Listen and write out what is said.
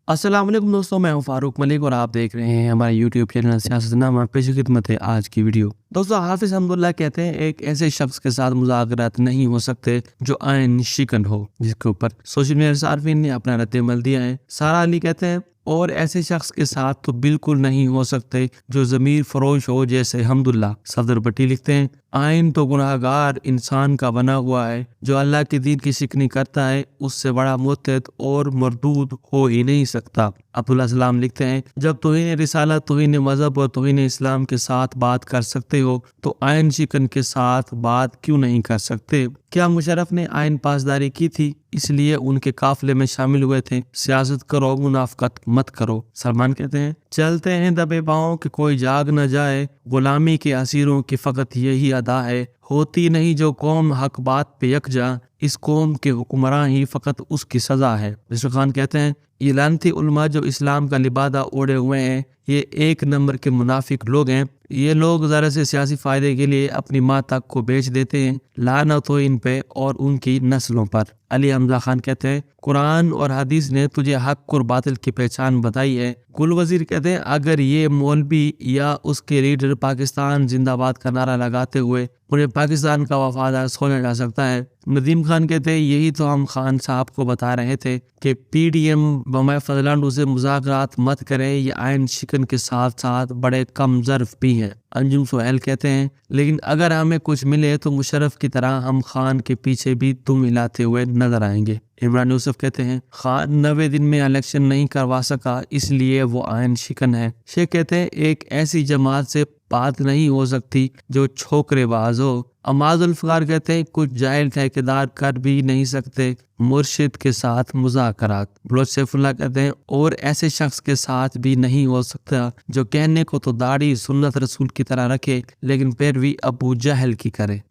अस्सलाम वालेकुम दोस्तों, मैं हूं फारूक मलिक और आप देख रहे हैं हमारे यूट्यूब चैनल सियासतनामा। पेश खिदमत है आज की वीडियो। दोस्तों, हाफिज हमदुल्लाह कहते हैं एक ऐसे शख्स के साथ मुज़ाकरात नहीं हो सकते जो आयन शिकन हो, जिसके ऊपर सोशल मीडिया सार्फिन ने अपना रद्द-ए-अमल दिया है। सारा अली कहते हैं और ऐसे शख्स के साथ तो बिल्कुल नहीं हो सकते जो ज़मीर फरोश हो जैसे हमदुल्ला। सफदर भट्टी लिखते हैं आयन तो गुनाहगार इंसान का बना हुआ है, जो अल्लाह के दीन की शिकनी करता है उससे बड़ा मुर्तद और मरदूद हो ही नहीं सकता। अब्दुल्ला सलाम लिखते हैं जब तौहीन रिसालत, तौहीन मजहब और तौहीन इस्लाम के साथ बात कर सकते हो तो आयन शिकन के साथ बात क्यों नहीं कर सकते? क्या मुशर्रफ ने आयन पासदारी की थी इसलिए उनके काफिले में शामिल हुए थे? सियासत करो, मुनाफकत मत करो। सलमान कहते हैं चलते हैं दबे पाँव कि कोई जाग न जाए, गुलामी के असीरों की फकत यही अदा है, होती नहीं जो कौम हक बात पे यकजा, इस कौम के हुक्मरान ही फकत उसकी सजा है। बिशर खान कहते हैं ये लानती उलमा जो इस्लाम का लिबादा ओढ़े हुए हैं ये एक नंबर के मुनाफिक लोग हैं। ये लोग ज़रा से सियासी फायदे के लिए अपनी माँ तक को बेच देते हैं। लानत हो इन पे और उनकी नस्लों पर। अली हमजा खान कहते हैं कुरान और हदीस ने तुझे हक और बातिल की पहचान बताई है। गुल वजीर कहते हैं अगर ये मौलवी या उसके लीडर पाकिस्तान जिंदाबाद का नारा लगाते हुए उन्हें पाकिस्तान का वफादार समझा जा सकता है। नदीम खान कहते हैं यही तो हम खान साहब को बता रहे थे कि पीडीएम बमाए फजलांडू से मुज़ाकरात मत करें, ये आयन शिकन के साथ साथ बड़े कम ज़र्फ भी हैं। अंजुम सोहेल कहते हैं लेकिन अगर हमें कुछ मिले तो मुशर्रफ की तरह हम खान के पीछे भी दुम हिलाते हुए नजर आएंगे। इमरान यूसुफ कहते हैं खान 90 दिन में इलेक्शन नहीं करवा सका इसलिए वो आयन शिकन है। शेख कहते हैं एक ऐसी जमात से बात नहीं हो सकती जो छोकरेबाज हो। अमाजुल फकार कहते हैं कुछ जाहिल ठेकेदार कर भी नहीं सकते मुर्शिद के साथ मुज़ाकरात। बलोच सैफुल्लाह कहते हैं और ऐसे शख्स के साथ भी नहीं हो सकता जो कहने को तो दाढ़ी सुन्नत रसूल की तरह रखे लेकिन पैरवी अबू जहल की करे।